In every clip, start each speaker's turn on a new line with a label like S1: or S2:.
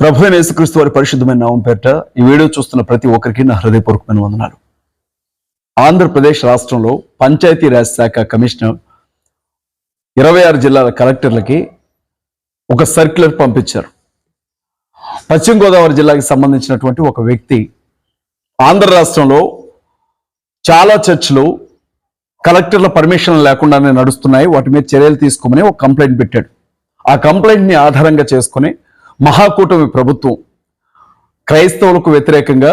S1: ప్రభు అయిన యేసుక్రీస్తు వారి పరిశుద్ధమైన నామం పేరిట ఈ వీడియో చూస్తున్న ప్రతి ఒక్కరికి నా హృదయపూర్వకమైన వందనాలు. ఆంధ్రప్రదేశ్ రాష్ట్రంలో పంచాయతీరాజ్ శాఖ కమిషనర్ 26 జిల్లాల కలెక్టర్లకి ఒక సర్క్యులర్ పంపించారు. పశ్చిమ గోదావరి జిల్లాకి సంబంధించినటువంటి ఒక వ్యక్తి ఆంధ్ర రాష్ట్రంలో చాలా చర్చిలు కలెక్టర్ల పర్మిషన్ లేకుండానే నడుస్తున్నాయి, వాటి మీద చర్యలు తీసుకోమని ఒక కంప్లైంట్ పెట్టాడు. ఆ కంప్లైంట్ని ఆధారంగా చేసుకుని మహాకూటమి ప్రభుత్వం క్రైస్తవులకు వ్యతిరేకంగా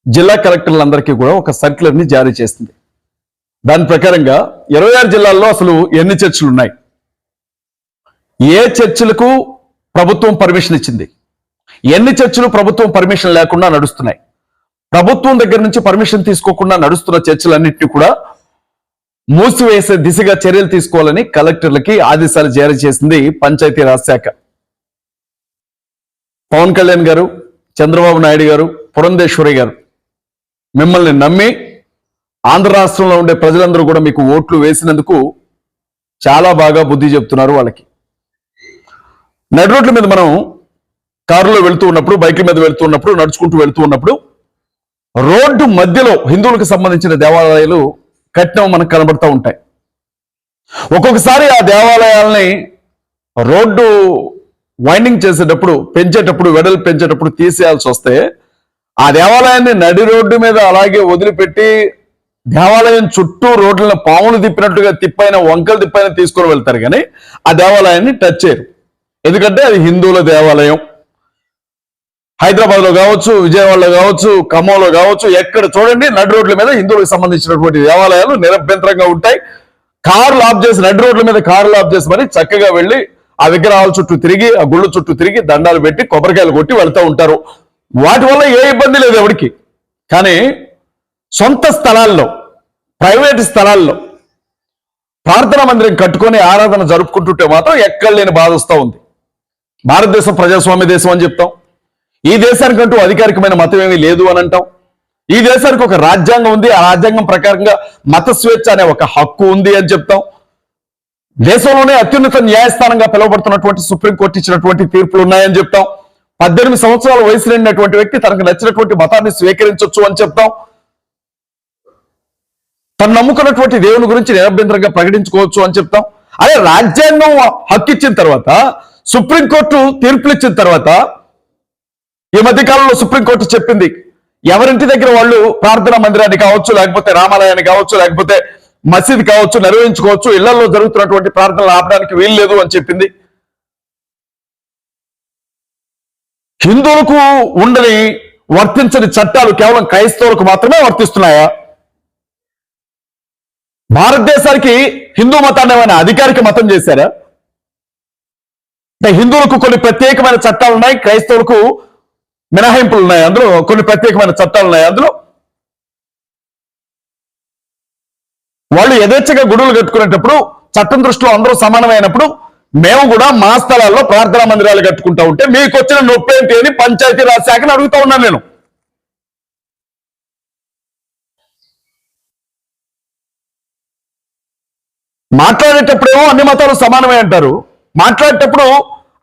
S1: జిల్లా కలెక్టర్లందరికీ కూడా ఒక సర్క్యులర్ని జారీ చేసింది. దాని ప్రకారంగా 26 జిల్లాల్లో అసలు ఎన్ని చర్చిలు ఉన్నాయి, ఏ చర్చిలకు ప్రభుత్వం పర్మిషన్ ఇచ్చింది, ఎన్ని చర్చిలు ప్రభుత్వం పర్మిషన్ లేకుండా నడుస్తున్నాయి, ప్రభుత్వం దగ్గర నుంచి పర్మిషన్ తీసుకోకుండా నడుస్తున్న చర్చిలన్నింటినీ కూడా మూసివేసే దిశగా చర్యలు తీసుకోవాలని కలెక్టర్లకి ఆదేశాలు జారీ చేసింది పంచాయతీరాజ్ శాఖ. పవన్ కళ్యాణ్ గారు, చంద్రబాబు నాయుడు గారు, పురంధేశ్వరి గారు మిమ్మల్ని నమ్మి ఆంధ్ర రాష్ట్రంలో ఉండే ప్రజలందరూ కూడా మీకు ఓట్లు వేసినందుకు చాలా బాగా బుద్ధి చెప్తున్నారు వాళ్ళకి. నడి రోడ్ల మీద మనం కారులో వెళుతూ ఉన్నప్పుడు, బైక్ల మీద వెళుతూ ఉన్నప్పుడు, నడుచుకుంటూ వెళుతూ ఉన్నప్పుడు రోడ్డు మధ్యలో హిందువులకు సంబంధించిన దేవాలయాలు కట్టినవి మనకు కనబడుతూ ఉంటాయి. ఒక్కొక్కసారి ఆ దేవాలయాల్ని రోడ్డు వైండింగ్ చేసేటప్పుడు, పెంచేటప్పుడు, వెడల్పు పెంచేటప్పుడు తీసేయాల్సి వస్తే ఆ దేవాలయాన్ని నడి రోడ్డు మీద అలాగే వదిలిపెట్టి దేవాలయం చుట్టూ రోడ్లను పాములు తిప్పినట్టుగా తిప్పైన వంకలు తిప్పైన తీసుకొని వెళ్తారు, కానీ ఆ దేవాలయాన్ని టచ్ చేయరు. ఎందుకంటే అది హిందువుల దేవాలయం. హైదరాబాద్లో కావచ్చు, విజయవాడలో కావచ్చు, ఖమ్మంలో కావచ్చు, ఎక్కడ చూడండి నడి రోడ్ల మీద హిందువులకు సంబంధించినటువంటి దేవాలయాలు నిరభ్యంతరంగా ఉంటాయి. కార్లు ఆఫ్ చేసి, నడి రోడ్ల మీద కార్లు ఆఫ్ చేసి మరి చక్కగా వెళ్ళి ఆ విగ్రహాల చుట్టూ తిరిగి, ఆ గుళ్ళు చుట్టూ తిరిగి దండాలు పెట్టి కొబ్బరికాయలు కొట్టి వెళ్తూ ఉంటారు. వాటి వల్ల ఏ ఇబ్బంది లేదు ఎవరికి. కానీ సొంత స్థలాల్లో, ప్రైవేట్ స్థలాల్లో ప్రార్థనా మందిరం కట్టుకొని ఆరాధన జరుపుకుంటుంటే మాత్రం ఎక్కడ లేని బాధ వస్తూ ఉంది. భారతదేశం ప్రజాస్వామ్య దేశం అని చెప్తాం. ఈ దేశానికంటూ అధికారికమైన మతం ఏమీ లేదు అని అంటాం. ఈ దేశానికి ఒక రాజ్యాంగం ఉంది, ఆ రాజ్యాంగం ప్రకారంగా మత స్వేచ్ఛ అనే ఒక హక్కు ఉంది అని చెప్తాం. దేశంలోనే అత్యున్నత న్యాయస్థానంగా పిలువబడుతున్నటువంటి సుప్రీంకోర్టు ఇచ్చినటువంటి తీర్పులు ఉన్నాయని చెప్తాం. 18 సంవత్సరాల వయసు నిండినటువంటి వ్యక్తి తనకు నచ్చినటువంటి మతాన్ని స్వీకరించవచ్చు అని చెప్తాం. తను నమ్ముకున్నటువంటి దేవుని గురించి నిరభ్యంతరంగా ప్రకటించుకోవచ్చు అని చెప్తాం. అదే రాజ్యాంగం హక్కు ఇచ్చిన తర్వాత, సుప్రీంకోర్టు తీర్పులు ఇచ్చిన తర్వాత, ఈ మధ్య కాలంలో సుప్రీంకోర్టు చెప్పింది ఎవరింటి దగ్గర వాళ్ళు ప్రార్థనా మందిరాన్ని కావచ్చు, లేకపోతే రామాలయాన్ని కావచ్చు, లేకపోతే మసీద్ కావచ్చు నిర్వహించుకోవచ్చు, ఇళ్లలో జరుగుతున్నటువంటి ప్రార్థనలు ఆపడానికి వీలు లేదు అని చెప్పింది. హిందువులకు ఉండని వర్తించని చట్టాలు కేవలం క్రైస్తవులకు మాత్రమే వర్తిస్తున్నాయా? భారతదేశానికి హిందూ మతాన్ని ఏమైనా అధికారిక మతం చేశారా? అంటే హిందువులకు కొన్ని ప్రత్యేకమైన చట్టాలు ఉన్నాయి, క్రైస్తవులకు మినహాయింపులు ఉన్నాయి, అందులో కొన్ని ప్రత్యేకమైన చట్టాలు ఉన్నాయి. అందులో వాళ్ళు యథేచ్ఛగా గుడులు కట్టుకునేటప్పుడు చట్టం దృష్టిలో అందరూ సమానమైనప్పుడు మేము కూడా మా స్థలాల్లో ప్రార్థనా మందిరాలు కట్టుకుంటా ఉంటే మీకు వచ్చిన నొప్పి ఏంటి అని పంచాయతీరాజ్ శాఖను అడుగుతా ఉన్నాను నేను. మాట్లాడేటప్పుడేమో అన్ని మతాలు సమానమే అంటారు, మాట్లాడేటప్పుడు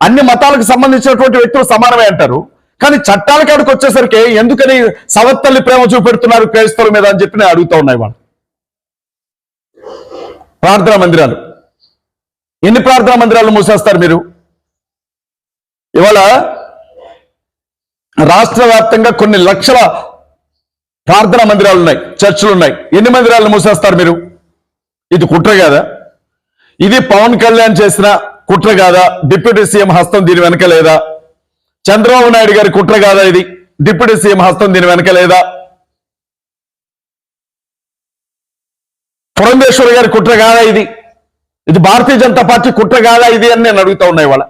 S1: అన్ని మతాలకు సంబంధించినటువంటి వ్యక్తులు సమానమే అంటారు, కానీ చట్టాల కాడికి వచ్చేసరికి ఎందుకని సవత్తల్లి ప్రేమ చూపెడుతున్నారు క్రైస్తవుల మీద అని చెప్పి నేను అడుగుతా ఉన్నాయి. వాళ్ళు ప్రార్థనా మందిరాలు, ఎన్ని ప్రార్థనా మందిరాలు మూసేస్తారు మీరు? ఇవాళ రాష్ట్ర వ్యాప్తంగా కొన్ని లక్షల ప్రార్థనా మందిరాలు ఉన్నాయి, చర్చిలు ఉన్నాయి. ఎన్ని మందిరాలను మూసేస్తారు మీరు? ఇది కుట్ర కాదా? ఇది పవన్ కళ్యాణ్ చేసిన కుట్ర కాదా? డిప్యూటీ సీఎం హస్తం దీని వెనక లేదా? చంద్రబాబు నాయుడు గారి కుట్ర కాదా ఇది? డిప్యూటీ సీఎం హస్తం దీని వెనక లేదా? పురంధేశ్వరి గారి కుట్ర కాదా ఇది? ఇది భారతీయ జనతా పార్టీ కుట్ర కాదా ఇది అని నేను అడుగుతా ఉన్నాయి. వాళ్ళ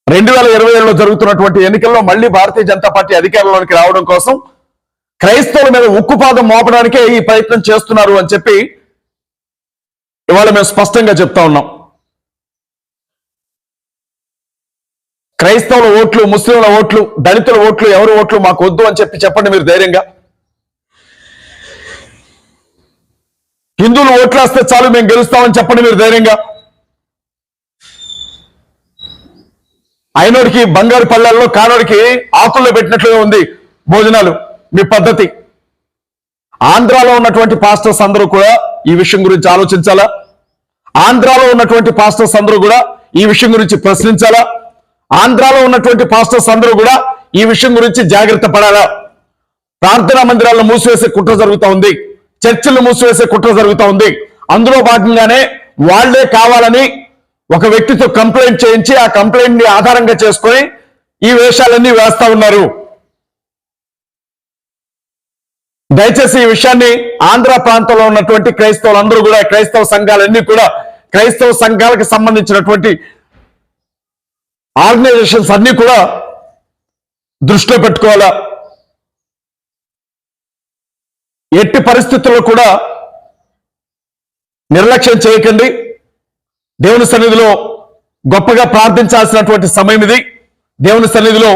S1: 2027లో జరుగుతున్నటువంటి ఎన్నికల్లో మళ్ళీ భారతీయ జనతా పార్టీ అధికారంలోనికి రావడం కోసం క్రైస్తవుల మీద ఉక్కుపాదం మోపడానికే ఈ ప్రయత్నం చేస్తున్నారు అని చెప్పి ఇవాళ మేము స్పష్టంగా చెప్తా ఉన్నాం. క్రైస్తవుల ఓట్లు, ముస్లింల ఓట్లు, దళితుల ఓట్లు, ఎవరి ఓట్లు మాకు వద్దు అని చెప్పండి మీరు ధైర్యంగా. హిందువులు ఓట్లేస్తే చాలు మేము గెలుస్తామని చెప్పండి మీరు ధైర్యంగా. అయినోడికి బంగారు పళ్ళల్లో కానోడికి ఆకుల్లో పెట్టినట్లుగా ఉంది భోజనాలు మీ పద్ధతి. ఆంధ్రాలో ఉన్నటువంటి పాస్టర్స్ అందరూ కూడా ఈ విషయం గురించి ఆలోచించాలా? ఆంధ్రాలో ఉన్నటువంటి పాస్టర్స్ అందరూ కూడా ఈ విషయం గురించి ప్రశ్నించాలా? ఆంధ్రాలో ఉన్నటువంటి పాస్టర్స్ అందరూ కూడా ఈ విషయం గురించి జాగ్రత్త పడాలా? ప్రార్థనా మందిరాలను మూసివేసే కుట్ర జరుగుతూ ఉంది, చర్చిలను మూసివేసే కుట్ర జరుగుతూ ఉంది. అందులో భాగంగానే వాళ్లే కావాలని ఒక వ్యక్తితో కంప్లైంట్ చేయించి ఆ కంప్లైంట్ ని ఆధారంగా చేసుకొని ఈ వేషాలన్నీ వేస్తా ఉన్నారు. దయచేసి ఈ విషయాన్ని ఆంధ్ర ప్రాంతంలో ఉన్నటువంటి క్రైస్తవులందరూ కూడా, క్రైస్తవ సంఘాలన్నీ కూడా, క్రైస్తవ సంఘాలకు సంబంధించినటువంటి ఆర్గనైజేషన్స్ అన్ని కూడా దృష్టిలో పెట్టుకోవాలా. ఎట్టి పరిస్థితుల్లో కూడా నిర్లక్ష్యం చేయకండి. దేవుని సన్నిధిలో గొప్పగా ప్రార్థించాల్సినటువంటి సమయం ఇది. దేవుని సన్నిధిలో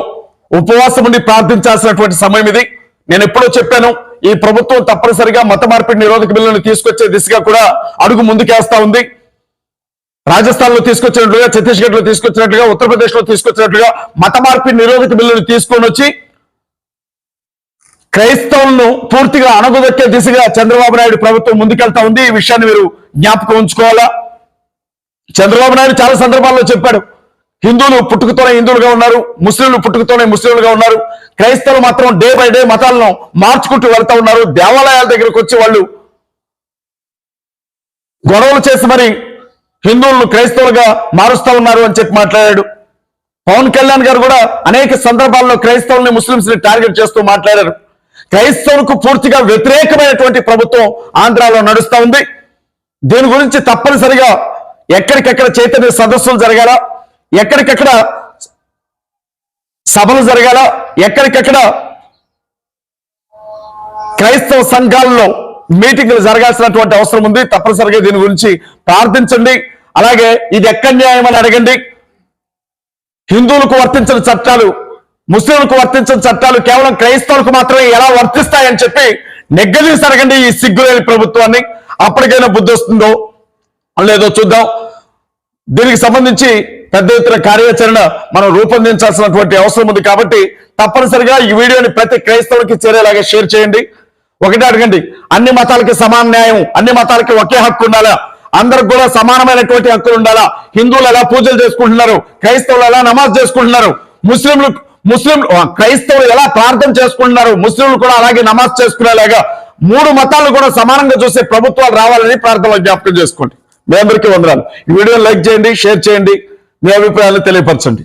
S1: ఉపవాసం ఉండి ప్రార్థించాల్సినటువంటి సమయం ఇది. నేను ఎప్పుడో చెప్పాను, ఈ ప్రభుత్వం తప్పనిసరిగా మత మార్పిడి నిరోధక బిల్లును తీసుకొచ్చే దిశగా కూడా అడుగు ముందుకేస్తా ఉంది. రాజస్థాన్ లో తీసుకొచ్చినట్లుగా, ఛత్తీస్గఢ్ లో తీసుకొచ్చినట్లుగా, ఉత్తరప్రదేశ్ లో తీసుకొచ్చినట్లుగా మత మార్పిడి నిరోధక బిల్లును తీసుకొని వచ్చి క్రైస్తవులను పూర్తిగా అణగదొక్కే దిశగా చంద్రబాబు నాయుడు ప్రభుత్వం ముందుకెళ్తా ఉంది. ఈ విషయాన్ని మీరు జ్ఞాపకం ఉంచుకోవాలా. చంద్రబాబు నాయుడు చాలా సందర్భాల్లో చెప్పాడు, హిందువులు పుట్టుకతోనే హిందువులుగా ఉన్నారు, ముస్లింలు పుట్టుకతోనే ముస్లింలుగా ఉన్నారు, క్రైస్తవులు మాత్రం డే బై డే మతాలను మార్చుకుంటూ వెళ్తా ఉన్నారు, దేవాలయాల దగ్గరకు వచ్చి వాళ్ళు గొడవలు చేసి మరి హిందువులను క్రైస్తవులుగా మారుస్తా ఉన్నారు అని చెప్పి మాట్లాడాడు. పవన్ కళ్యాణ్ గారు కూడా అనేక సందర్భాల్లో క్రైస్తవుల్ని ముస్లింస్ ని టార్గెట్ చేస్తూ మాట్లాడారు. క్రైస్తవులకు పూర్తిగా వ్యతిరేకమైనటువంటి ప్రభుత్వం ఆంధ్రాలో నడుస్తా ఉంది. దీని గురించి తప్పనిసరిగా ఎక్కడికెక్కడ చైతన్య సదస్సులు జరగాల, ఎక్కడికెక్కడ సభలు జరగాల, ఎక్కడికెక్కడ క్రైస్తవ సంఘాల్లో మీటింగ్లు జరగాల్సినటువంటి అవసరం ఉంది. తప్పనిసరిగా దీని గురించి ప్రార్థించండి. అలాగే ఇది ఎక్కడి న్యాయం అని అడగండి. హిందువులకు వర్తించిన చట్టాలు, ముస్లింలకు వర్తించిన చట్టాలు కేవలం క్రైస్తవులకు మాత్రమే ఎలా వర్తిస్తాయని చెప్పి నెగ్గదీసి అడగండి ఈ సిగ్గులేని ప్రభుత్వాన్ని. అప్పటికైనా బుద్ధి వస్తుందో లేదో చూద్దాం. దీనికి సంబంధించి పెద్ద ఎత్తున కార్యాచరణ మనం రూపొందించాల్సినటువంటి అవసరం ఉంది. కాబట్టి తప్పనిసరిగా ఈ వీడియోని ప్రతి క్రైస్తవునికి చేరేలాగా షేర్ చేయండి. ఒకటే అడగండి, అన్ని మతాలకి సమాన న్యాయం, అన్ని మతాలకి ఒకే హక్కు ఉండాలా, అందరికి కూడా సమానమైనటువంటి హక్కులు ఉండాలా. హిందువులు ఎలా పూజలు చేసుకుంటున్నారు, క్రైస్తవులు ఎలా నమాజ్ చేసుకుంటున్నారు, క్రైస్తవులు ఎలా ప్రార్థన చేసుకుంటున్నారు, ముస్లింలు కూడా అలాగే నమాజ్ చేసుకునేలాగా మూడు మతాలను కూడా సమానంగా చూసే ప్రభుత్వాలు రావాలని ప్రార్థనలో జ్ఞాపకం చేసుకోండి. మీ అందరికీ వందనాలు. ఈ వీడియోని లైక్ చేయండి, షేర్ చేయండి, మీ అభిప్రాయాలను తెలియపరచండి.